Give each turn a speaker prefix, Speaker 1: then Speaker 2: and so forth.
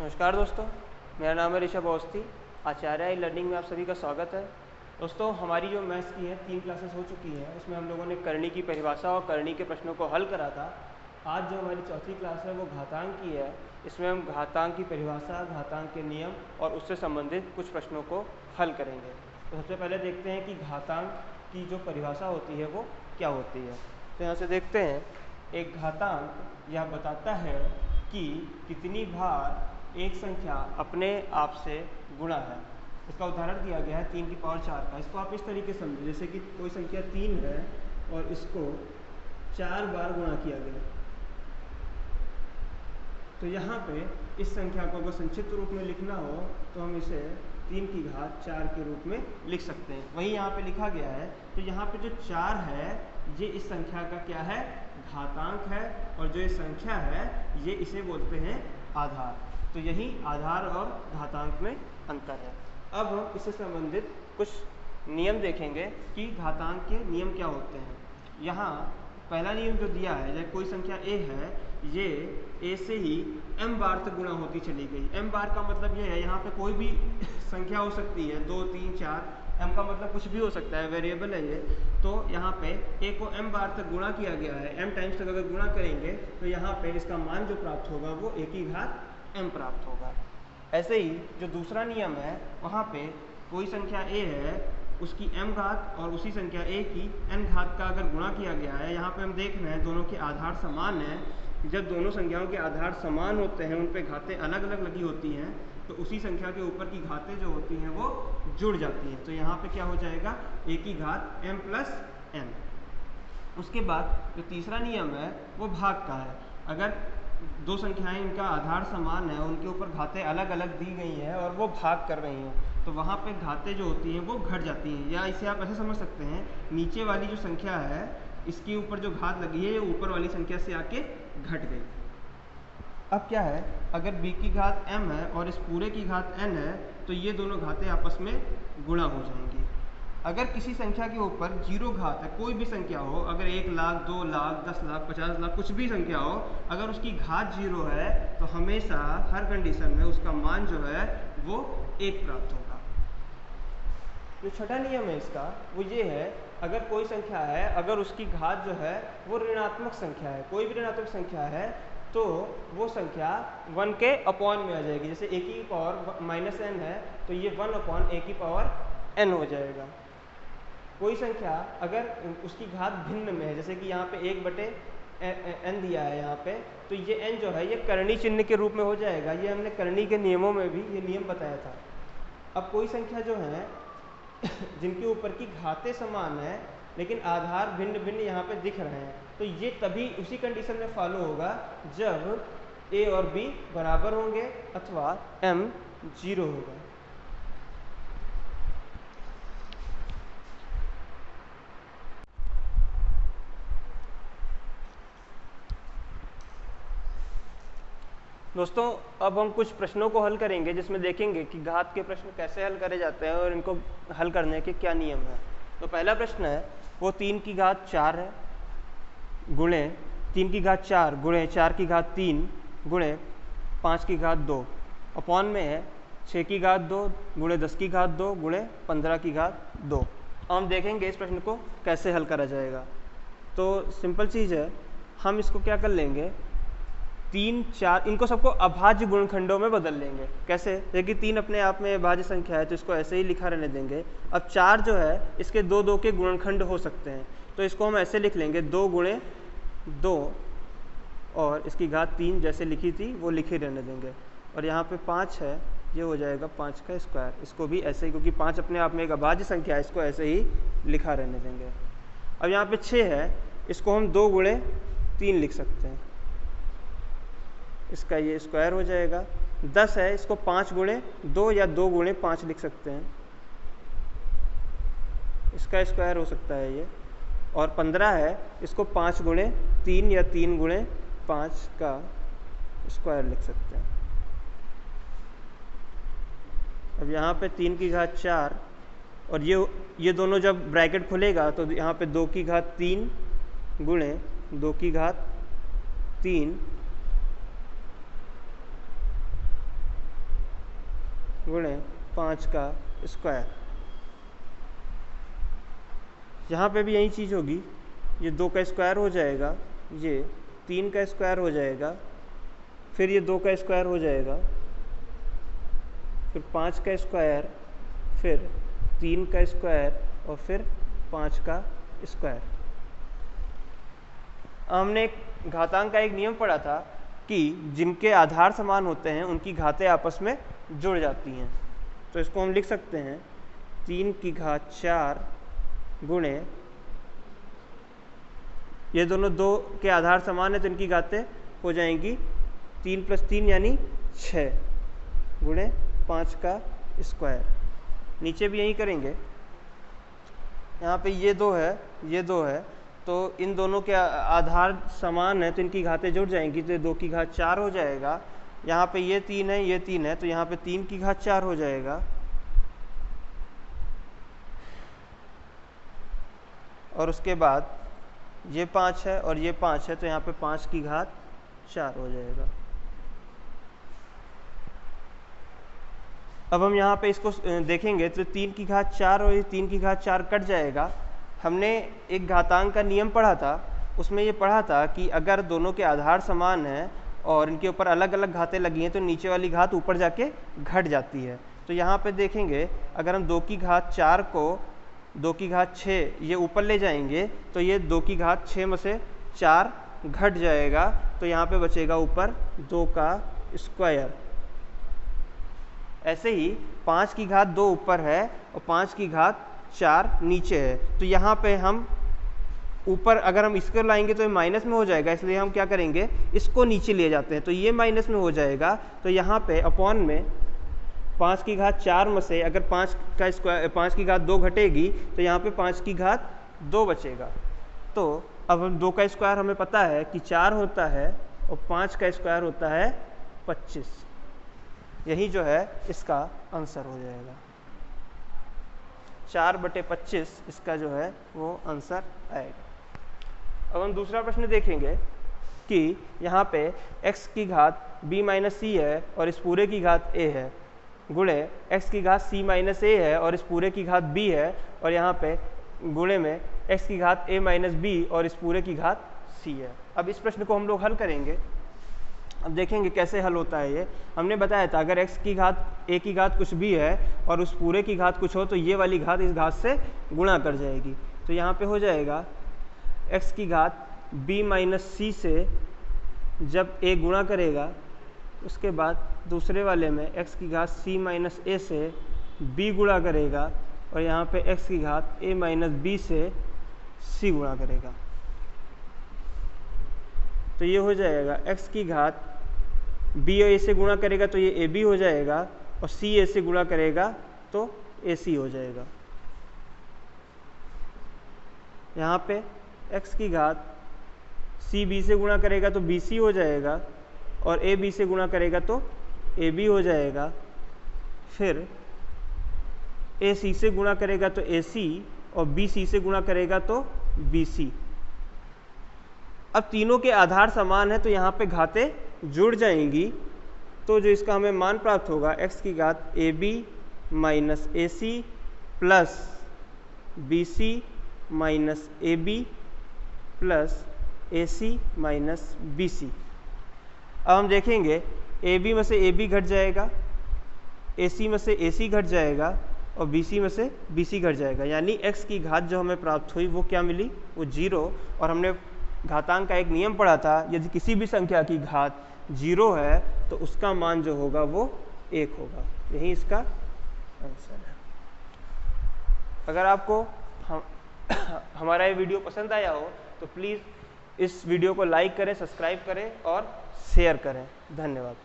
Speaker 1: नमस्कार दोस्तों, मेरा नाम है ऋषभ अवस्थी। आचार्य ई लर्निंग में आप सभी का स्वागत है। दोस्तों, हमारी जो मैथ्स की है 3 क्लासेस हो चुकी हैं। उसमें हम लोगों ने करनी की परिभाषा और करनी के प्रश्नों को हल करा था। आज जो हमारी चौथी क्लास है वो घातांक की है। इसमें हम घातांक की परिभाषा, घातांक के नियम और उससे संबंधित कुछ प्रश्नों को हल करेंगे। तो सबसे पहले देखते हैं कि घातांक की जो परिभाषा होती है वो क्या होती है। तो यहाँ से देखते हैं, एक घातांक यह बताता है कि कितनी बार एक संख्या अपने आप से गुणा है। इसका उदाहरण दिया गया है 3 की पावर 4 का। इसको आप इस तरीके से समझो, जैसे कि कोई संख्या 3 है और इसको 4 बार गुणा किया गया। तो यहाँ पे इस संख्या को अगर संक्षिप्त रूप में लिखना हो तो हम इसे 3 की घात 4 के रूप में लिख सकते हैं। वही यहाँ पे लिखा गया है। तो यहाँ पे जो 4 है ये इस संख्या का क्या है, घातांक है, और जो ये संख्या है ये इसे बोलते हैं आधार। तो यही आधार और घातांक में अंतर है। अब हम इससे संबंधित कुछ नियम देखेंगे कि घातांक के नियम क्या होते हैं। यहाँ पहला नियम जो दिया है, जैसे कोई संख्या a है, ये a से ही m बार तक गुणा होती चली गई। m बार का मतलब ये है, यहाँ पे कोई भी संख्या हो सकती है, 2, 3, 4, m का मतलब कुछ भी हो सकता है, वेरिएबल है ये। तो यहाँ पे a को m बार तक गुणा किया गया है। m टाइम्स तक अगर गुणा करेंगे तो यहाँ पे इसका मान जो प्राप्त होगा वो a की घात m प्राप्त होगा। ऐसे ही जो दूसरा नियम है, वहाँ पे कोई संख्या a है, उसकी m घात और उसी संख्या a की n घात का अगर गुणा किया गया है। यहाँ पे हम देख रहे हैं दोनों के आधार समान हैं। जब दोनों संख्याओं के आधार समान होते हैं, उन पे घातें अलग अलग लगी होती हैं, तो उसी संख्या के ऊपर की घातें जो होती हैं वो जुड़ जाती हैं। तो यहाँ पे क्या हो जाएगा, a की घात m प्लस n। उसके बाद जो तीसरा नियम है वो भाग का है। अगर दो संख्याएं, इनका आधार समान है, उनके ऊपर घातें अलग अलग दी गई हैं और वो भाग कर रही हैं, तो वहाँ पे घातें जो होती हैं वो घट जाती हैं। या इसे आप ऐसे समझ सकते हैं, नीचे वाली जो संख्या है इसके ऊपर जो घात लगी है ये ऊपर वाली संख्या से आके घट गई। अब क्या है, अगर b की घात m है और इस पूरे की घात n है, तो ये दोनों घातें आपस में गुणा हो जाएंगी। अगर किसी संख्या के ऊपर 0 घात है, कोई भी संख्या हो, अगर 1 लाख, 2 लाख, 10 लाख, 50 लाख, कुछ भी संख्या हो, अगर उसकी घात 0 है तो हमेशा हर कंडीशन में उसका मान जो है वो 1 प्राप्त होगा। जो छठा नियम है इसका वो ये है, अगर कोई संख्या है, अगर उसकी घात जो है वो ऋणात्मक संख्या है, कोई भी ऋणात्मक संख्या है, तो वो संख्या 1 के अपॉन में आ जाएगी। जैसे a की पावर -n है तो ये 1 अपॉन a की पावर n हो जाएगा। कोई संख्या अगर उसकी घात भिन्न में है, जैसे कि यहाँ पे 1/n दिया है यहाँ पे, तो ये n जो है ये करणी चिन्ह के रूप में हो जाएगा। ये हमने करणी के नियमों में भी ये नियम बताया था। अब कोई संख्या जो है जिनके ऊपर की घातें समान है लेकिन आधार भिन्न भिन्न यहाँ पे दिख रहे हैं, तो ये तभी उसी कंडीशन में फॉलो होगा जब a और b बराबर होंगे अथवा m 0 होगा। दोस्तों, अब हम कुछ प्रश्नों को हल करेंगे जिसमें देखेंगे कि घात के प्रश्न कैसे हल करे जाते हैं और इनको हल करने के क्या नियम हैं। तो पहला प्रश्न है वो 3 की घात 4 है गुणे 3 की घात 4 गुणे 4 की घात 3 गुणे 5 की घात 2 अपॉन में है 6 की घात 2 गुणे 10 की घात 2 गुणे 15 की घात 2। हम देखेंगे इस प्रश्न को कैसे हल करा जाएगा। तो सिंपल चीज़ है, हम इसको क्या कर लेंगे, 3, 4 इनको सबको अभाज्य गुणनखंडों में बदल लेंगे। कैसे, देखिए 3 अपने आप में अभाज्य संख्या है तो इसको ऐसे ही लिखा रहने देंगे। अब 4 जो है इसके 2 के गुणनखंड हो सकते हैं, तो इसको हम ऐसे लिख लेंगे 2 गुणे 2 और इसकी घात 3 जैसे लिखी थी वो लिखे रहने देंगे। और यहाँ पे 5 है, ये हो जाएगा 5 का स्क्वायर। इसको भी ऐसे ही, क्योंकि 5 अपने आप में एक अभाज्य संख्या है, इसको ऐसे ही लिखा रहने देंगे। अब यहाँ पे 6 है, इसको हम 2 गुणे 3 लिख सकते हैं, इसका ये स्क्वायर हो जाएगा। 10 है, इसको 5 गुणे 2 या 2 गुणे 5 लिख सकते हैं, इसका स्क्वायर हो सकता है ये। और 15 है, इसको 5 गुणे 3 या 3 गुणे 5 का स्क्वायर लिख सकते हैं। अब यहाँ पे 3 की घात 4 और ये दोनों जब ब्रैकेट खुलेगा तो यहाँ पे 2 की घात 3 गुणे 2 की घात 3 गुणे 5 का स्क्वायर। यहाँ पे भी यही चीज़ होगी, ये 2 का स्क्वायर हो जाएगा, ये 3 का स्क्वायर हो जाएगा, फिर ये 2 का स्क्वायर हो जाएगा, फिर 5 का स्क्वायर, फिर 3 का स्क्वायर और फिर 5 का स्क्वायर। हमने एक घातांक का एक नियम पढ़ा था कि जिनके आधार समान होते हैं उनकी घातें आपस में जुड़ जाती हैं। तो इसको हम लिख सकते हैं 3 की घात 4 गुणे, ये दोनों 2 के आधार समान है तो इनकी घातें हो जाएंगी 3 + 3 यानी 6 गुणे 5 का स्क्वायर। नीचे भी यही करेंगे, यहाँ पे ये 2 है, ये 2 है, तो इन दोनों के आधार समान है तो इनकी घातें जुड़ जाएंगी, तो 2 की घात 4 हो जाएगा। यहाँ पे ये 3 है, ये 3 है, तो यहाँ पे 3 की घात 4 हो जाएगा, और उसके बाद ये 5 है और ये 5 है, तो यहाँ पे 5 की घात 4 हो जाएगा। अब हम यहाँ पे इसको देखेंगे तो 3 की घात 4 और ये 3 की घात 4 कट जाएगा। हमने एक घातांक का नियम पढ़ा था, उसमें ये पढ़ा था कि अगर दोनों के आधार समान हैं और इनके ऊपर अलग अलग घातें लगी हैं तो नीचे वाली घात ऊपर जाके घट जाती है। तो यहाँ पे देखेंगे, अगर हम 2 की घात 4 को 2 की घात 6 ये ऊपर ले जाएंगे तो ये 2 की घात 6 में से 4 घट जाएगा, तो यहाँ पे बचेगा ऊपर 2 का स्क्वायर। ऐसे ही 5 की घात 2 ऊपर है और 5 की घात 4 नीचे है, तो यहाँ पे हम ऊपर अगर हम इसको लाएंगे तो ये माइनस में हो जाएगा, इसलिए हम क्या करेंगे, इसको नीचे ले जाते हैं, तो ये माइनस में हो जाएगा। तो यहाँ पे अपॉन में 5 की घात 4 में से अगर 5 का स्क्वायर 5 की घात 2 घटेगी तो यहाँ पे 5 की घात 2 बचेगा। तो अब हम 2 का स्क्वायर हमें पता है कि 4 होता है और 5 का स्क्वायर होता है 25। यही जो है इसका आंसर हो जाएगा, 4/25 इसका जो है वो आंसर आएगा। अब हम दूसरा प्रश्न देखेंगे कि यहाँ पे x की घात b - c है और इस पूरे की घात a है, गुणे x की घात c - a है और इस पूरे की घात b है, और यहाँ पे गुणे में x की घात a - b और इस पूरे की घात c है। अब इस प्रश्न को हम लोग हल करेंगे। अब देखेंगे कैसे हल होता है ये। हमने बताया था अगर x की घात a की घात कुछ भी है और उस पूरे की घात कुछ हो तो ये वाली घात इस घात से गुणा कर जाएगी। तो यहाँ पे हो जाएगा x की घात b - c से जब a गुणा करेगा, उसके बाद दूसरे वाले में x की घात c - a से b गुणा करेगा, और यहाँ पे x की घात a - b से c गुणा करेगा। तो ये हो जाएगा x की घात b और a से गुणा करेगा तो ये ab हो जाएगा, और c a से गुणा करेगा तो ac हो जाएगा। यहाँ पे x की घात c b से गुणा करेगा तो bc हो जाएगा, और a b से गुणा करेगा तो ab हो जाएगा। फिर a c से गुणा करेगा तो ac, और b c से गुणा करेगा तो bc। अब तीनों के आधार समान है तो यहाँ पे घातें जुड़ जाएंगी, तो जो इसका हमें मान प्राप्त होगा x की घात ab - ac plus bc - ab plus ac - bc। अब हम देखेंगे ab में से ab घट जाएगा, ac में से ac घट जाएगा, और bc में से bc घट जाएगा, यानी x की घात जो हमें प्राप्त हुई वो क्या मिली, वो 0। और हमने घातांक का एक नियम पढ़ा था, यदि किसी भी संख्या की घात 0 है तो उसका मान जो होगा वो 1 होगा। यही इसका आंसर है। अगर आपको हमारा ये वीडियो पसंद आया हो तो प्लीज़ इस वीडियो को लाइक करें, सब्सक्राइब करें और शेयर करें। धन्यवाद।